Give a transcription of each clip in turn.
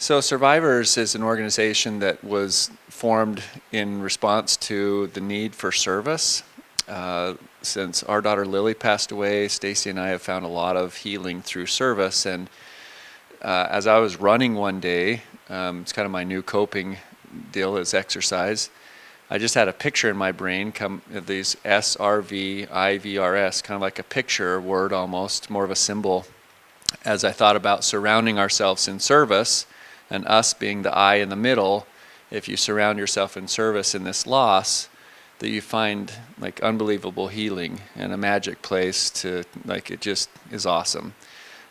So Survivors is an organization that was formed in response to the need for service. Since our daughter Lily passed away, Stacy and I have found a lot of healing through service. And as I was running one day, it's kind of my new coping deal is exercise. I just had a picture in my brain come of these SRVIVRS, kind of like a picture word almost, more of a symbol, as I thought about surrounding ourselves in service and us being the I in the middle. If you surround yourself in service in this loss, that you find like unbelievable healing and a magic place to, like, it just is awesome.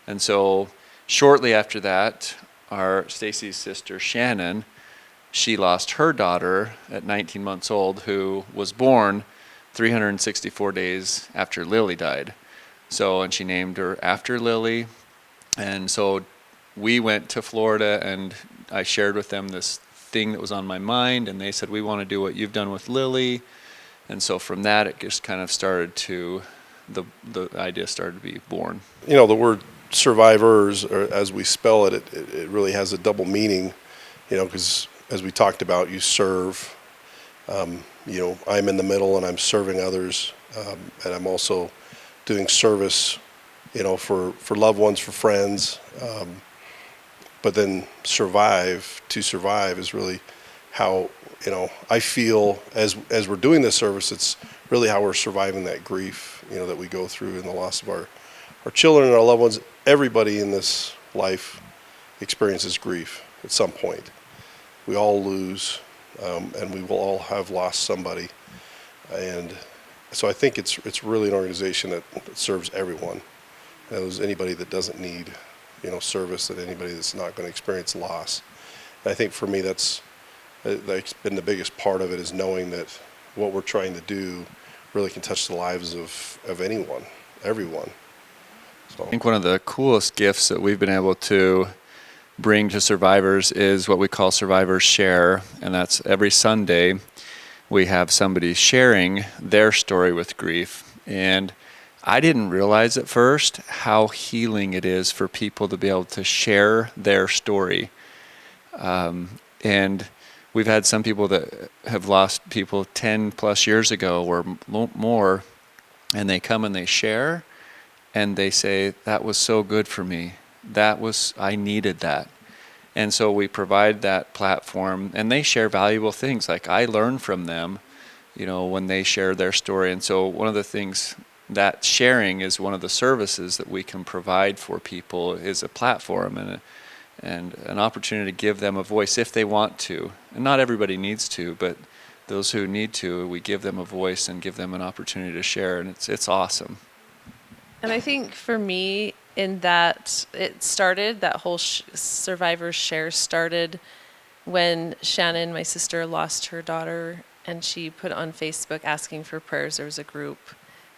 And so shortly after that, our Stacy's sister Shannon, she lost her daughter at 19 months old, who was born 364 days after Lily died. So, and she named her after Lily. And so we went to Florida and I shared with them this thing that was on my mind, and they said, we want to do what you've done with Lily. And so from that, it just kind of started to, the idea started to be born. You know, the word survivors, or as we spell it, it really has a double meaning, you know, because as we talked about, you serve, you know, I'm in the middle and I'm serving others, and I'm also doing service, you know, for loved ones, for friends, but then to survive is really how, you know, I feel as we're doing this service, it's really how we're surviving that grief, you know, that we go through in the loss of our children and our loved ones. Everybody in this life experiences grief at some point. We all lose, and we will all have lost somebody. And so I think it's really an organization that serves everyone. There's anybody that doesn't need, you know, service, that anybody that's not going to experience loss. And I think for me that's been the biggest part of it, is knowing that what we're trying to do really can touch the lives of anyone, everyone. So I think one of the coolest gifts that we've been able to bring to survivors is what we call Survivors Share, and that's every Sunday we have somebody sharing their story with grief. And I didn't realize at first how healing it is for people to be able to share their story. And we've had some people that have lost people 10 plus years ago or more, and they come and they share, and they say, that was so good for me. I needed that. And so we provide that platform, and they share valuable things. Like, I learn from them, you know, when they share their story. And so one of the things that sharing is one of the services that we can provide for people, is a platform and an opportunity to give them a voice if they want to. And not everybody needs to, but those who need to, we give them a voice and give them an opportunity to share, and it's awesome. And I think for me, in that it started, that whole Survivors Share started when Shannon, my sister, lost her daughter, and she put on Facebook asking for prayers. There was a group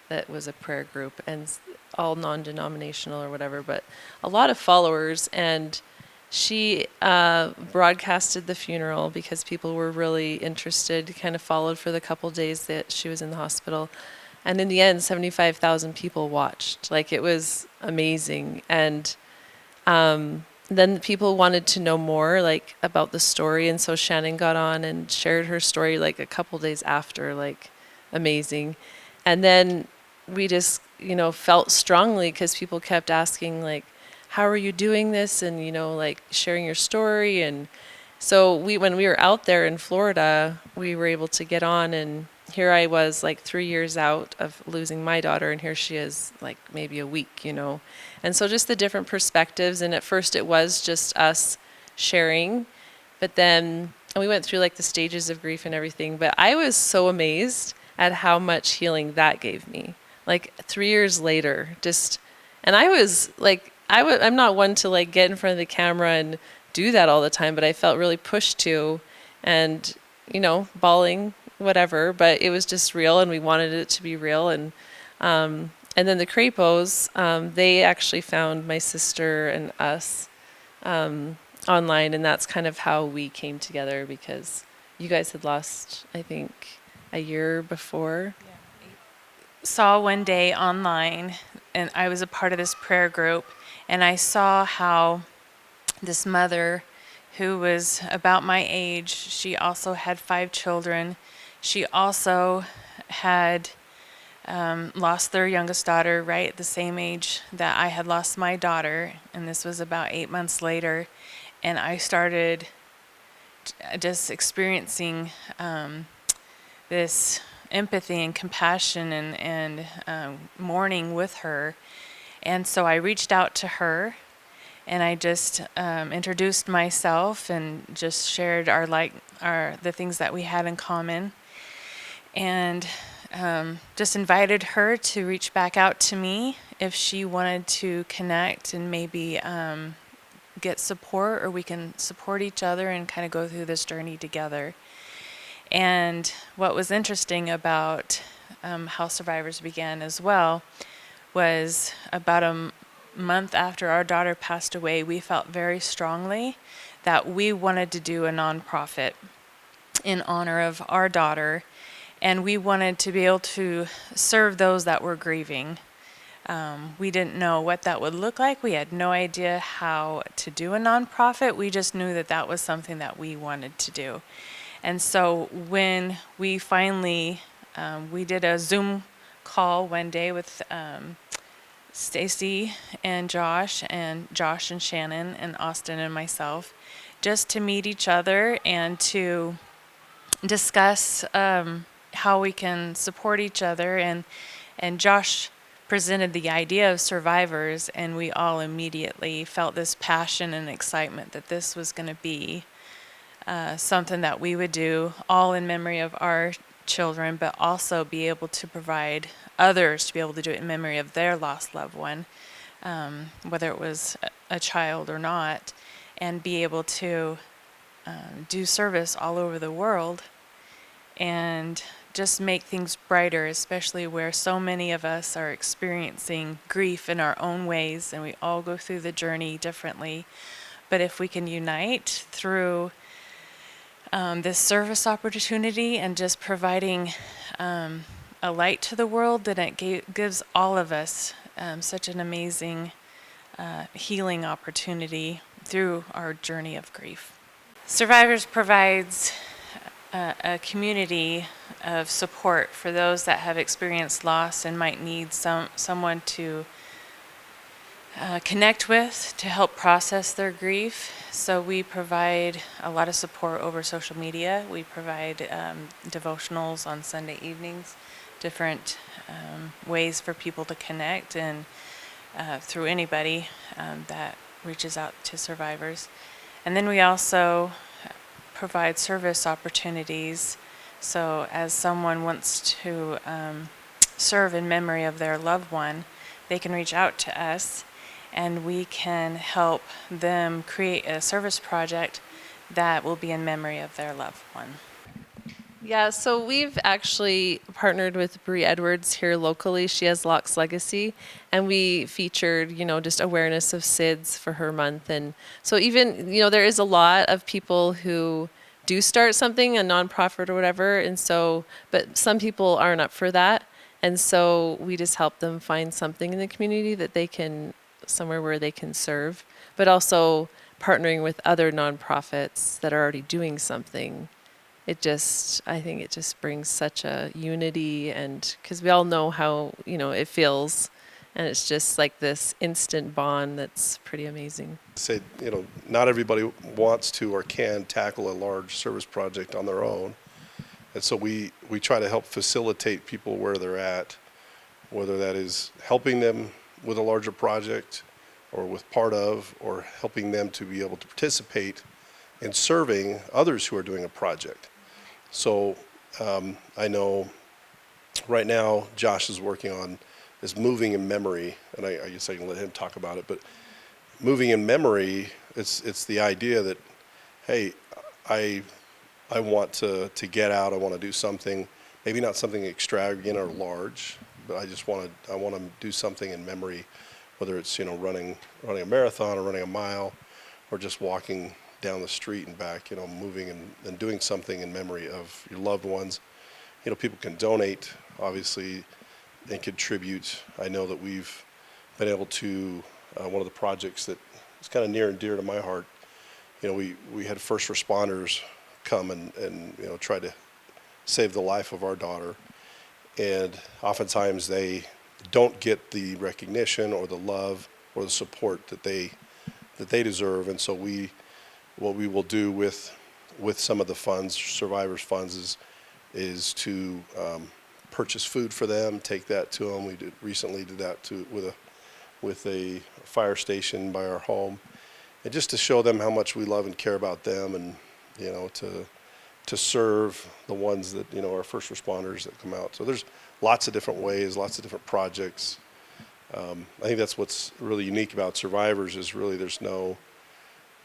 that was a prayer group, and all non-denominational or whatever, but a lot of followers. And she broadcasted the funeral because people were really interested, kind of followed for the couple days that she was in the hospital. And in the end, 75,000 people watched. Like, it was amazing. And then people wanted to know more, like, about the story. And so Shannon got on and shared her story, like, a couple days after, like, amazing. And then we just, you know, felt strongly because people kept asking, like, how are you doing this? And, you know, like, sharing your story. And so when we were out there in Florida, we were able to get on, and here I was, like, 3 years out of losing my daughter, and here she is, like, maybe a week, you know. And so just the different perspectives, and at first it was just us sharing, but then we went through, like, the stages of grief and everything, but I was so amazed at how much healing that gave me. Like, 3 years later, just, and I was, like, I'm not one to, like, get in front of the camera and do that all the time, but I felt really pushed to, and, you know, bawling, whatever, but it was just real, and we wanted it to be real. And then the Crapos, they actually found my sister and us online, and that's kind of how we came together, because you guys had lost, I think, a year before. Yeah. Saw one day online, and I was a part of this prayer group, and I saw how this mother who was about my age. She also had 5 children. She also had lost their youngest daughter right at the same age that I had lost my daughter, and this was about 8 months later. And I started just experiencing this empathy and compassion and mourning with her. And so I reached out to her, and I just introduced myself and just shared the things that we had in common, and just invited her to reach back out to me if she wanted to connect and maybe get support, or we can support each other and kind of go through this journey together. And what was interesting about how Survivors began as well was about a month after our daughter passed away, we felt very strongly that we wanted to do a nonprofit in honor of our daughter, and we wanted to be able to serve those that were grieving. We didn't know what that would look like. We had no idea how to do a nonprofit. We just knew that that was something that we wanted to do. And so when we finally, we did a Zoom call one day with Stacy and Josh and Shannon and Austin and myself, just to meet each other and to discuss how we can support each other. And Josh presented the idea of Survivors, and we all immediately felt this passion and excitement that this was going to be something that we would do all in memory of our children, but also be able to provide others to be able to do it in memory of their lost loved one, whether it was a child or not, and be able to do service all over the world and just make things brighter, especially where so many of us are experiencing grief in our own ways, and we all go through the journey differently. But if we can unite through this service opportunity and just providing a light to the world, then it gives all of us such an amazing healing opportunity through our journey of grief. Survivors provides a community of support for those that have experienced loss and might need someone to connect with to help process their grief. So we provide a lot of support over social media. We provide devotionals on Sunday evenings, different ways for people to connect, and through anybody that reaches out to survivors. And then we also provide service opportunities. So as someone wants to serve in memory of their loved one, they can reach out to us, and we can help them create a service project that will be in memory of their loved one. Yeah, so we've actually partnered with Bree Edwards here locally. She has Locke's Legacy, and we featured, just awareness of SIDS for her month. And so even, there is a lot of people who do start something, a nonprofit or whatever, and so, but some people aren't up for that. And so we just help them find something in the community that they can, somewhere where they can serve, but also partnering with other nonprofits that are already doing something. I think it just brings such a unity, and because we all know how, it feels, and it's just like this instant bond that's pretty amazing. Say, not everybody wants to or can tackle a large service project on their own. And so we try to help facilitate people where they're at, whether that is helping them with a larger project or with part of, or helping them to be able to participate in serving others who are doing a project. So I know right now Josh is working on this moving in memory, and I guess I can let him talk about it, but moving in memory, it's the idea that, hey, I want to get out, I want to do something, maybe not something extravagant or large, but I want to do something in memory, whether it's running a marathon or running a mile, or just walking down the street and back, moving and doing something in memory of your loved ones. People can donate, obviously, and contribute. I know that we've been able to, one of the projects that is kind of near and dear to my heart we had first responders come and try to save the life of our daughter. And oftentimes they don't get the recognition or the love or the support that they deserve. And so what we will do with some of the funds, survivors funds, is to purchase food for them, take that to them. We recently did that with a fire station by our home, and just to show them how much we love and care about them, and to serve the ones that our first responders that come out. So there's lots of different ways, lots of different projects. I think that's what's really unique about Survivors is really there's no,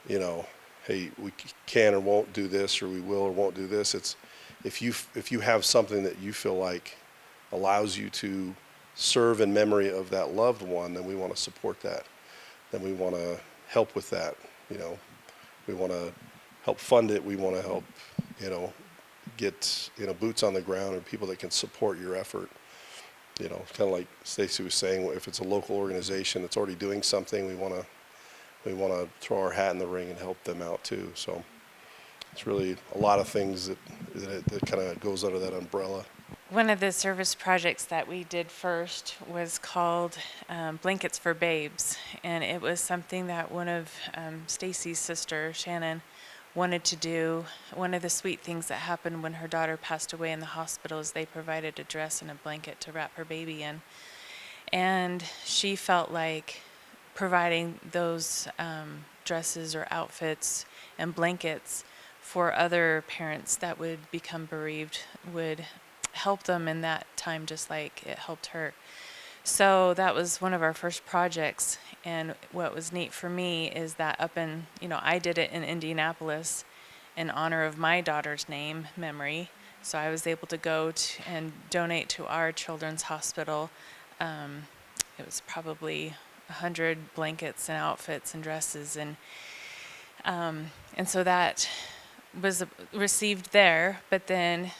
hey, we can or won't do this, or we will or won't do this. It's if you have something that you feel like allows you to serve in memory of that loved one, then we want to support that. Then we want to help with that. We want to help fund it. We want to help, get boots on the ground and people that can support your effort. Kind of like Stacy was saying, if it's a local organization that's already doing something, we want to throw our hat in the ring and help them out too. So it's really a lot of things that kind of goes under that umbrella. One of the service projects that we did first was called Blankets for Babes, and it was something that one of Stacy's sister, Shannon, wanted to do. One of the sweet things that happened when her daughter passed away in the hospital is they provided a dress and a blanket to wrap her baby in, and she felt like providing those dresses or outfits and blankets for other parents that would become bereaved would help them in that time just like it helped her. So that was one of our first projects, and what was neat for me is that I did it in Indianapolis in honor of my daughter's memory, so I was able to go and donate to our children's hospital. It was probably 100 blankets and outfits and dresses, and so that was received there, but then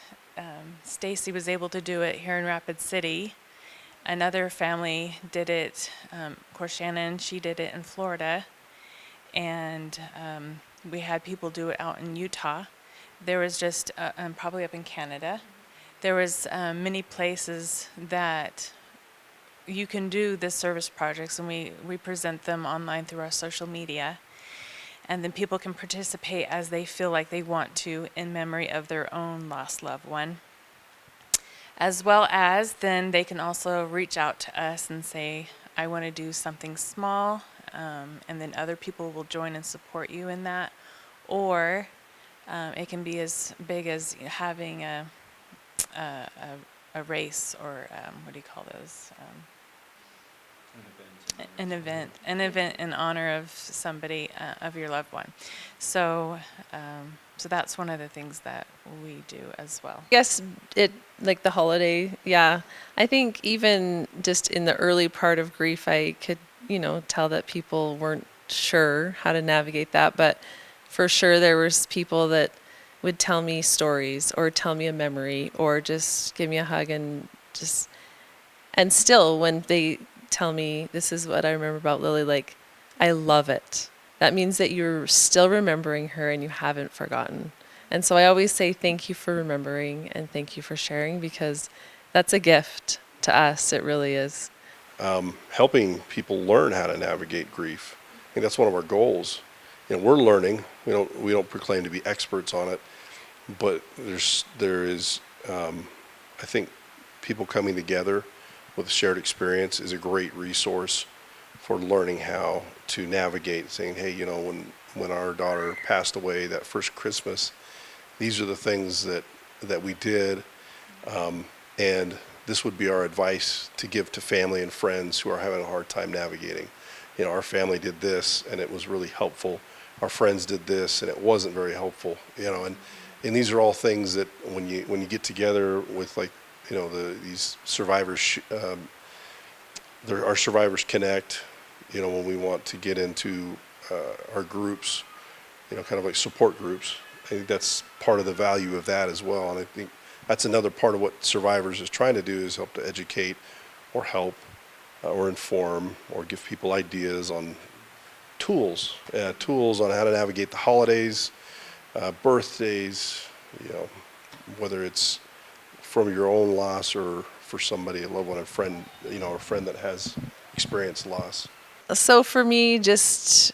Stacy was able to do it here in Rapid City. Another family did it, of course Shannon, she did it in Florida, and we had people do it out in Utah. There was just, probably up in Canada, there was many places that you can do this service projects, and we present them online through our social media. And then people can participate as they feel like they want to in memory of their own lost loved one. As well as then they can also reach out to us and say, I want to do something small, and then other people will join and support you in that. Or it can be as big as having a race, or what do you call those? An event in honor of somebody, of your loved one. So that's one of the things that we do as well. I guess it, like the holiday, yeah. I think even just in the early part of grief, I could, tell that people weren't sure how to navigate that. But for sure, there was people that would tell me stories or tell me a memory or just give me a hug and still when they tell me, this is what I remember about Lily, like, I love it. That means that you're still remembering her and you haven't forgotten. And so I always say thank you for remembering and thank you for sharing, because that's a gift to us. It really is. Helping people learn how to navigate grief. I think that's one of our goals. We're learning. We don't proclaim to be experts on it, but there is I think people coming together with a shared experience is a great resource for learning how to navigate, saying, hey, when our daughter passed away that first Christmas, these are the things that we did, and this would be our advice to give to family and friends who are having a hard time navigating. Our family did this and it was really helpful. Our friends did this and it wasn't very helpful. And these are all things that when you get together with these survivors, our Survivors Connect, when we want to get into our groups, kind of like support groups. I think that's part of the value of that as well. And I think that's another part of what Survivors is trying to do, is help to educate or help or inform or give people ideas on tools on how to navigate the holidays, birthdays, whether it's from your own loss or for somebody, a loved one, a friend, a friend that has experienced loss. So for me, just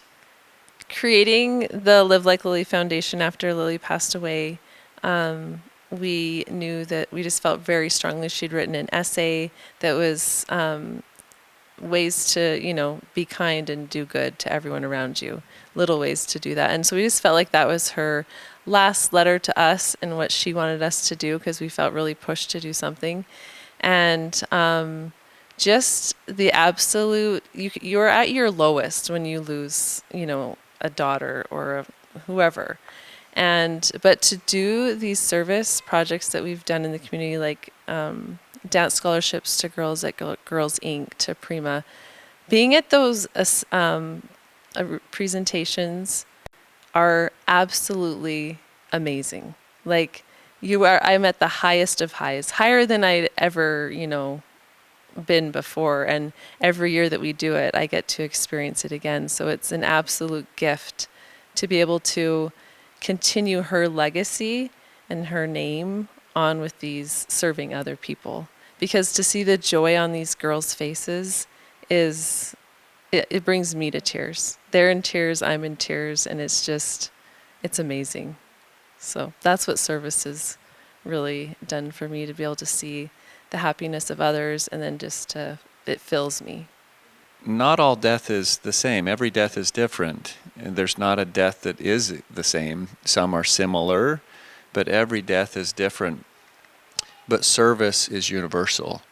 creating the Live Like Lily Foundation after Lily passed away, we knew that we just felt very strongly. She'd written an essay that was ways to, be kind and do good to everyone around you, little ways to do that. And so we just felt like that was her last letter to us and what she wanted us to do, because we felt really pushed to do something. And just the absolute, you're at your lowest when you lose, a daughter or whoever. But to do these service projects that we've done in the community, like dance scholarships to girls at Girls Inc., to Prima, being at those presentations are absolutely amazing. Like, I'm at the highest of highs, higher than I'd ever, been before. And every year that we do it, I get to experience it again. So it's an absolute gift to be able to continue her legacy and her name on with these, serving other people. Because to see the joy on these girls' faces it brings me to tears. They're in tears, I'm in tears, and it's amazing. So that's what service has really done for me, to be able to see the happiness of others, and then it fills me. Not all death is the same. Every death is different. And there's not a death that is the same. Some are similar, but every death is different. But service is universal.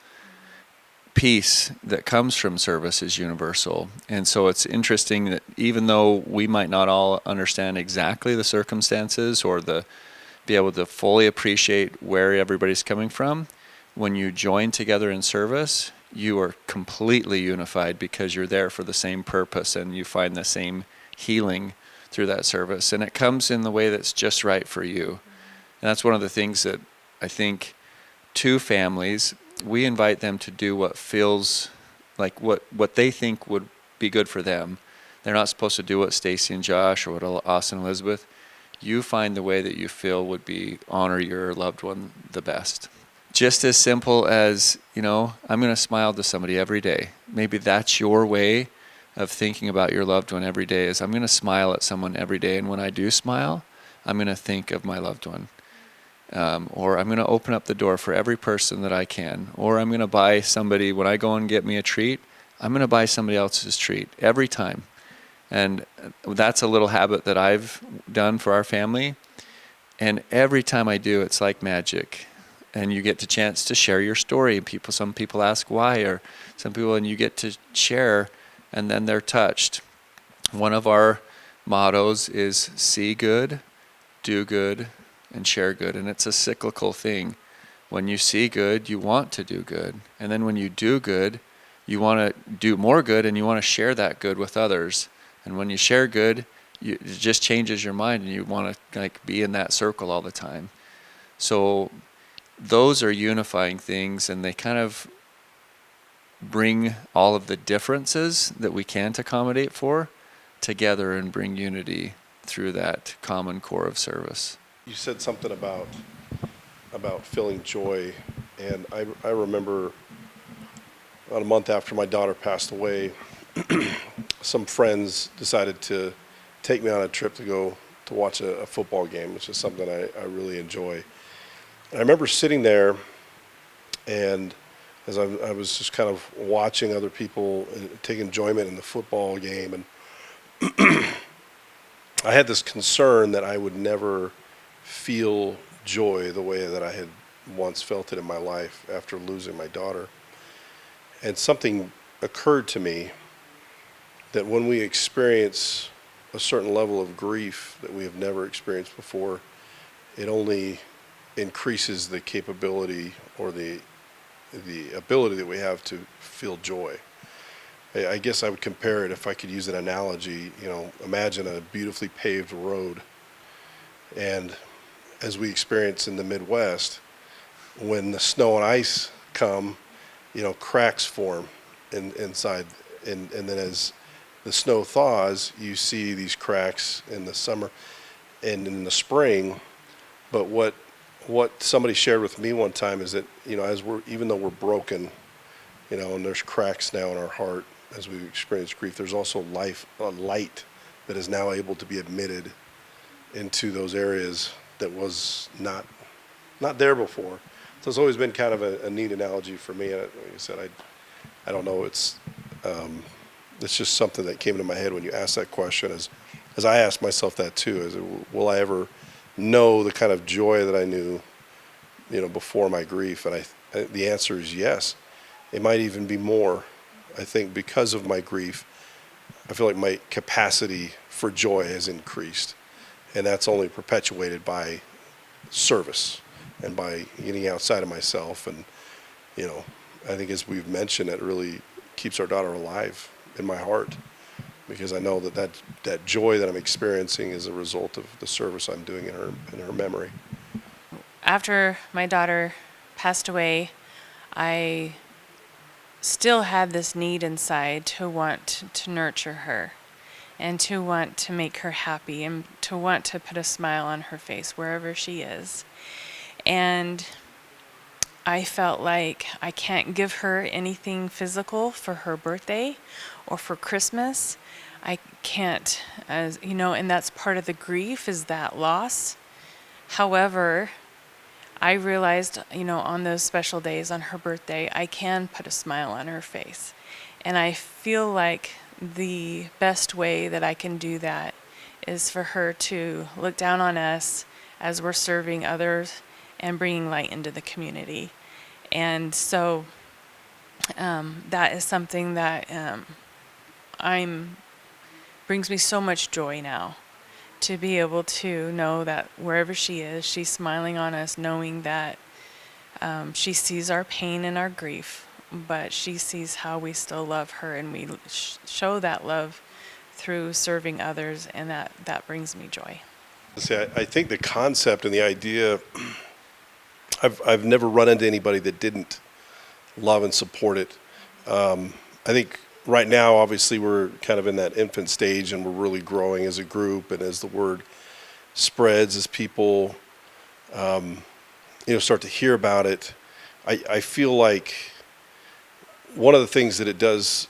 Peace that comes from service is universal. And so it's interesting that even though we might not all understand exactly the circumstances or be able to fully appreciate where everybody's coming from, when you join together in service, you are completely unified because you're there for the same purpose and you find the same healing through that service. And it comes in the way that's just right for you. And that's one of the things that I think to families, we invite them to do what feels like what they think would be good for them. They're not supposed to do what Stacy and Josh or what Austin and Elizabeth. You find the way that you feel would be honor your loved one the best. Just as simple as, I'm going to smile to somebody every day. Maybe that's your way of thinking about your loved one every day, is I'm going to smile at someone every day. And when I do smile, I'm going to think of my loved one. Or I'm going to open up the door for every person that I can. Or I'm going to buy somebody, when I go and get me a treat, I'm going to buy somebody else's treat every time. And that's a little habit that I've done for our family. And every time I do, it's like magic. And you get the chance to share your story. Some people ask why, or some people, and you get to share, and then they're touched. One of our mottos is see good, do good, and share good. And it's a cyclical thing. When you see good, you want to do good. And then when you do good, you want to do more good, and you want to share that good with others. And when you share good, it just changes your mind, and you want to be in that circle all the time. So those are unifying things, and they kind of bring all of the differences that we can't accommodate for together and bring unity through that common core of service. You said something about feeling joy, and I remember about a month after my daughter passed away, some friends decided to take me on a trip to go to watch a football game, which is something I really enjoy. And I remember sitting there, and as I was just kind of watching other people take enjoyment in the football game, and I had this concern that I would never feel joy the way that I had once felt it in my life after losing my daughter. And something occurred to me that when we experience a certain level of grief that we have never experienced before, it only increases the capability or the ability that we have to feel joy. I guess I would compare it, if I could use an analogy, imagine a beautifully paved road. And as we experience in the Midwest, when the snow and ice come, cracks form inside. And then as the snow thaws, you see these cracks in the summer and in the spring. But what somebody shared with me one time is that, even though we're broken, and there's cracks now in our heart as we experience grief, there's also a light that is now able to be admitted into those areas that was not there before. So it's always been kind of a neat analogy for me. Like I said, I don't know. It's just something that came to my head when you asked that question. As I asked myself that too. Will I ever know the kind of joy that I knew, before my grief? And the answer is yes. It might even be more. I think because of my grief, I feel like my capacity for joy has increased, and that's only perpetuated by service and by getting outside of myself. And I think, as we've mentioned, it really keeps our daughter alive in my heart, because I know that joy that I'm experiencing is a result of the service I'm doing in her memory. After my daughter passed away, I still had this need inside to want to nurture her and to want to make her happy and to want to put a smile on her face wherever she is. And I felt like I can't give her anything physical for her birthday or for Christmas. I can't, and that's part of the grief, is that loss. However, I realized, on those special days, on her birthday, I can put a smile on her face. And I feel like the best way that I can do that is for her to look down on us as we're serving others and bringing light into the community. And so that is something that brings me so much joy now, to be able to know that wherever she is, she's smiling on us, knowing that she sees our pain and our grief, but she sees how we still love her, and we show that love through serving others, and that brings me joy. See, I think the concept and the idea, I've never run into anybody that didn't love and support it. I think right now, obviously, we're kind of in that infant stage, and we're really growing as a group, and as the word spreads, as people start to hear about it, I feel like one of the things that it does,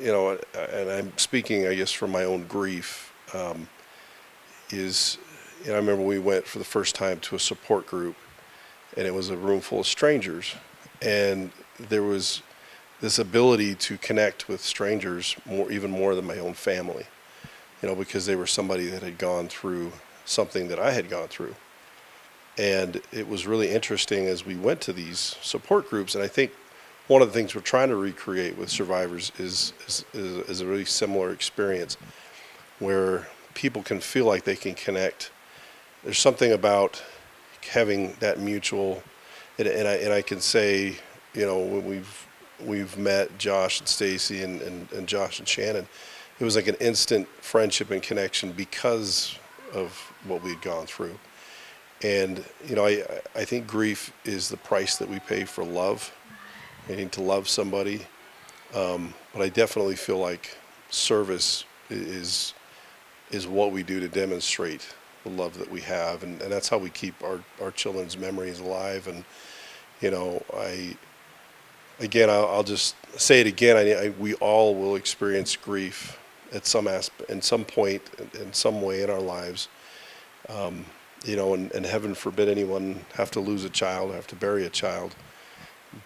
and I'm speaking, I guess, from my own grief, is, I remember we went for the first time to a support group, and it was a room full of strangers, and there was this ability to connect with strangers even more than my own family, because they were somebody that had gone through something that I had gone through. And it was really interesting as we went to these support groups. And I think one of the things we're trying to recreate with survivors is a really similar experience where people can feel like they can connect. There's something about having that mutual, and I can say, when we've met Josh and Stacy and Josh and Shannon, it was like an instant friendship and connection because of what we had gone through. And I think grief is the price that we pay for love, needing to love somebody. But I definitely feel like service is what we do to demonstrate the love that we have, and that's how we keep our children's memories alive. And I'll just say it again. We all will experience grief at in some point, in some way in our lives. And heaven forbid anyone have to lose a child, have to bury a child.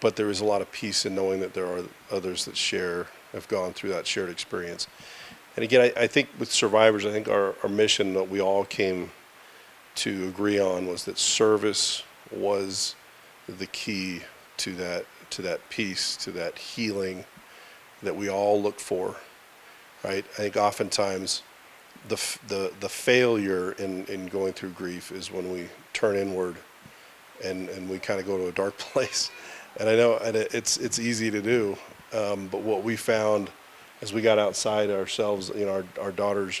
But there is a lot of peace in knowing that there are others that have gone through that shared experience. And again, I think with survivors, I think our mission that we all came to agree on was that service was the key to that peace, to that healing that we all look for, right? I think oftentimes the failure in going through grief is when we turn inward and we kind of go to a dark place. And I know, and it's easy to do, but what we found as we got outside ourselves, our daughter's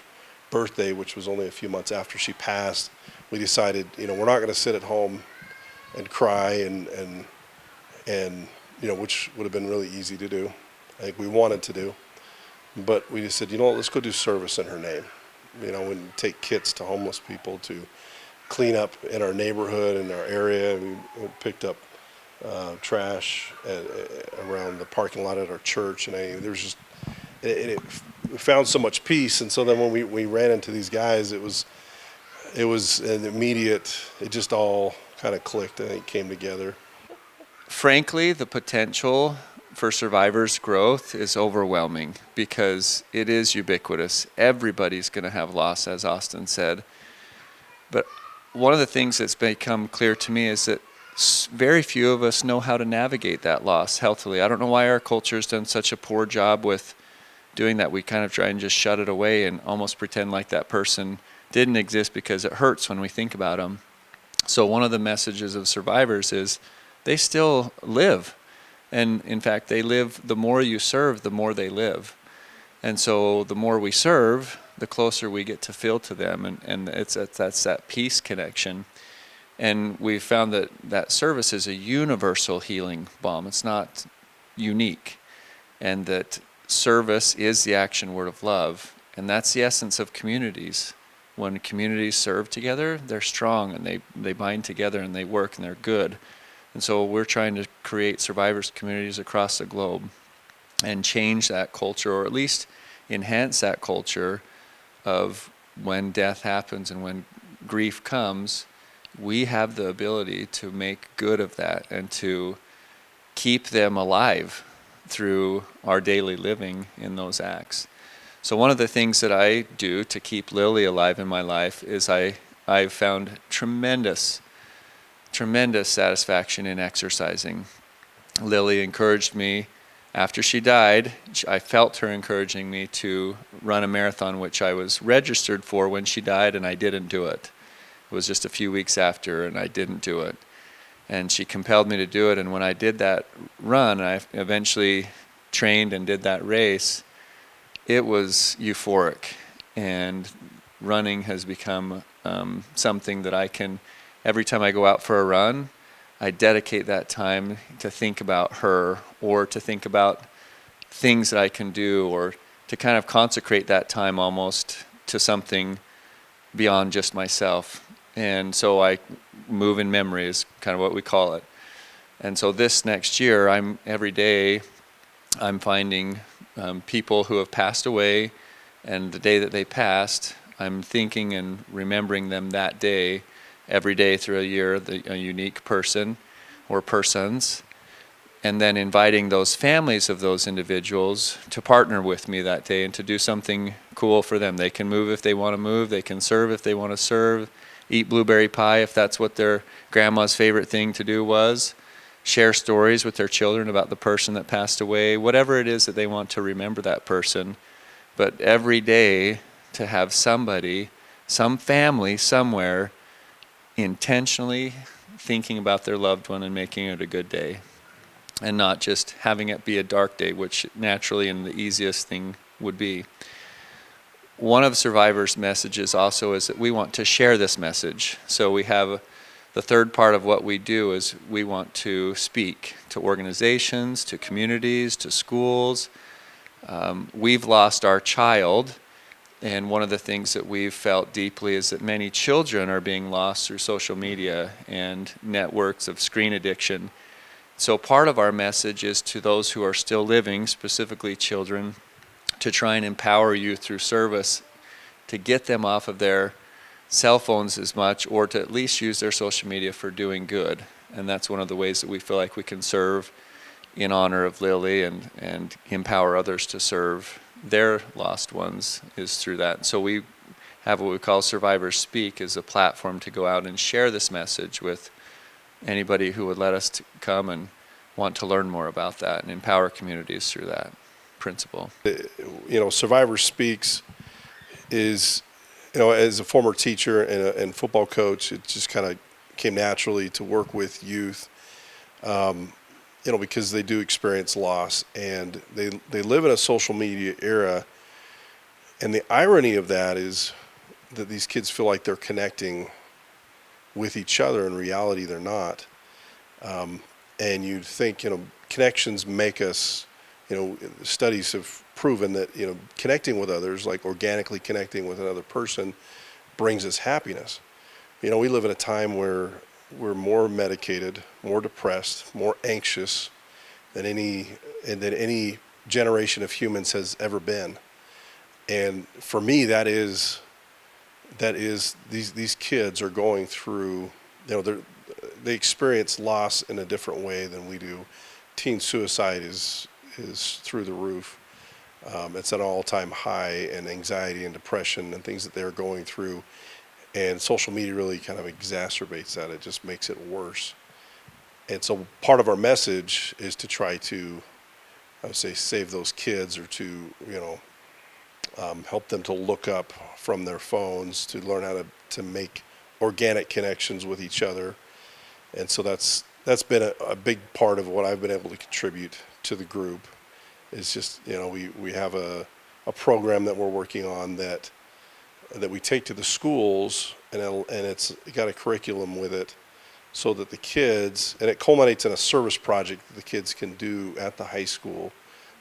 birthday, which was only a few months after she passed, we decided, we're not going to sit at home and cry and which would have been really easy to do. I think we wanted to do. But we just said, you know what, let's go do service in her name. You know, and take kits to homeless people, to clean up in our neighborhood, in our area. We picked up trash around the parking lot at our church, and there's just we found so much peace. And so then when we ran into these guys, it was an immediate. It just all kind of clicked, and it came together. Frankly, the potential for survivors' growth is overwhelming because it is ubiquitous. Everybody's going to have loss, as Austin said. But one of the things that's become clear to me is that very few of us know how to navigate that loss healthily. I don't know why our culture has done such a poor job with doing that. We kind of try and just shut it away and almost pretend like that person didn't exist because it hurts when we think about them. So one of the messages of survivors is they still live. And in fact, they live, the more you serve, the more they live. And so the more we serve, the closer we get to feel to them. And that's that peace connection. And we've found that service is a universal healing balm. It's not unique. And that service is the action word of love. And that's the essence of communities. When communities serve together, they're strong and they bind together and they work and they're good. And so we're trying to create survivors communities across the globe and change that culture, or at least enhance that culture of when death happens and when grief comes, we have the ability to make good of that and to keep them alive through our daily living in those acts. So one of the things that I do to keep Lily alive in my life is I've found tremendous satisfaction in exercising. Lily encouraged me after she died. I felt her encouraging me to run a marathon, which I was registered for when she died, and I didn't do it. It was just a few weeks after, and I didn't do it. And she compelled me to do it, and when I did that run, I eventually trained and did that race, it was euphoric. And running has become something that I can, every time I go out for a run, I dedicate that time to think about her or to think about things that I can do or to kind of consecrate that time almost to something beyond just myself. And so I move in memory is kind of what we call it. And so this next year, every day I'm finding people who have passed away, and the day that they passed, I'm thinking and remembering them that day, every day through a year, a unique person or persons, and then inviting those families of those individuals to partner with me that day and to do something cool for them. They can move if they want to move, they can serve if they want to serve, eat blueberry pie if that's what their grandma's favorite thing to do was, share stories with their children about the person that passed away, whatever it is that they want to remember that person. But every day to have somebody, some family somewhere intentionally thinking about their loved one and making it a good day, and not just having it be a dark day, which naturally and the easiest thing would be. One of Survivor's messages also is that we want to share this message. So we have the third part of what we do is we want to speak to organizations, to communities, to schools. We've lost our child, and one of the things that we've felt deeply is that many children are being lost through social media and networks of screen addiction. So part of our message is to those who are still living, specifically children, to try and empower you through service to get them off of their cell phones as much, or to at least use their social media for doing good. And that's one of the ways that we feel like we can serve in honor of Lily and empower others to serve their lost ones is through that. So we have what we call Survivors Speak as a platform to go out and share this message with anybody who would let us to come and want to learn more about that and empower communities through that principle. You know, Survivors Speaks is, you know, as a former teacher and football coach, it just kind of came naturally to work with youth, you know, because they do experience loss and they live in a social media era. And the irony of that is that these kids feel like they're connecting with each other. In reality, they're not. And you'd think, you know, connections make us, studies have proven that, connecting with others, like organically connecting with another person, brings us happiness. We live in a time where we're more medicated, more depressed, more anxious than any generation of humans has ever been. And for me, that is these kids are going through, they experience loss in a different way than we do. Teen suicide is through the roof. It's at an all-time high, and anxiety and depression and things that they're going through. And social media really kind of exacerbates that. It just makes it worse. And so part of our message is to try to, I would say, save those kids, or to, help them to look up from their phones, to learn how to make organic connections with each other. And so that's been a big part of what I've been able to contribute to the group. Is just, we have a program that we're working on that we take to the schools, and it's got a curriculum with it, so that the kids, and it culminates in a service project that the kids can do at the high school,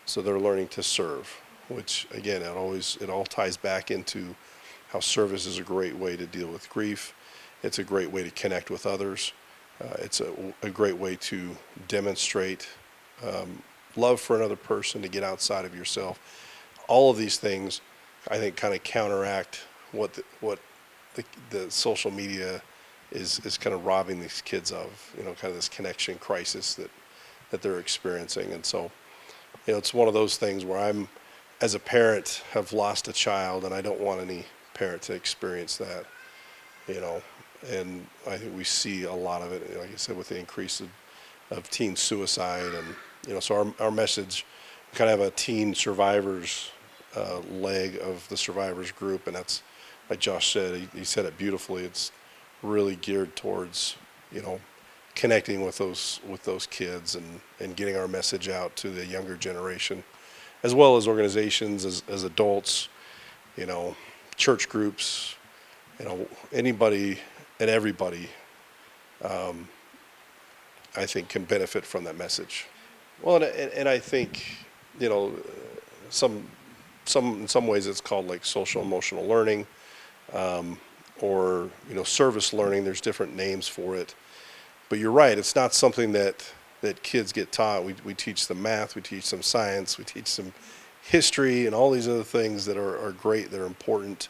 so they're learning to serve, which again, it all ties back into how service is a great way to deal with grief. It's a great way to connect with others. It's a great way to demonstrate love for another person, to get outside of yourself. All of these things, I think, kind of counteract what the social media is kind of robbing these kids of, kind of this connection crisis that they're experiencing. And so, it's one of those things where I'm, as a parent, have lost a child, and I don't want any parent to experience that, and I think we see a lot of it, like I said, with the increase of teen suicide. And, so our message, we kind of have a teen survivors leg of the survivors group, and that's, like Josh said, he said it beautifully. It's really geared towards, connecting with those kids, and getting our message out to the younger generation, as well as organizations, as adults, church groups, anybody and everybody, I think, can benefit from that message. Well, and I think, in some ways it's called like social emotional learning, or service learning. There's different names for it, but you're right. It's not something that kids get taught. We teach them math, we teach them science, we teach them history, and all these other things that are great, that are important.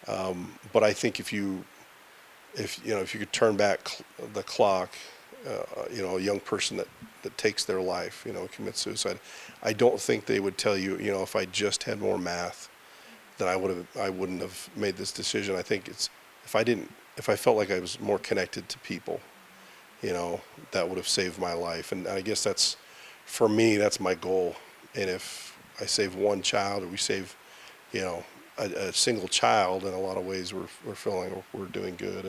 But I think if you could turn back the clock, a young person that takes their life, commits suicide, I don't think they would tell you, if I just had more math, then I wouldn't have made this decision. I think it's, if I felt like I was more connected to people, that would have saved my life. And I guess for me, that's my goal. And if I save one child, or we save, a single child, in a lot of ways, we're feeling we're doing good.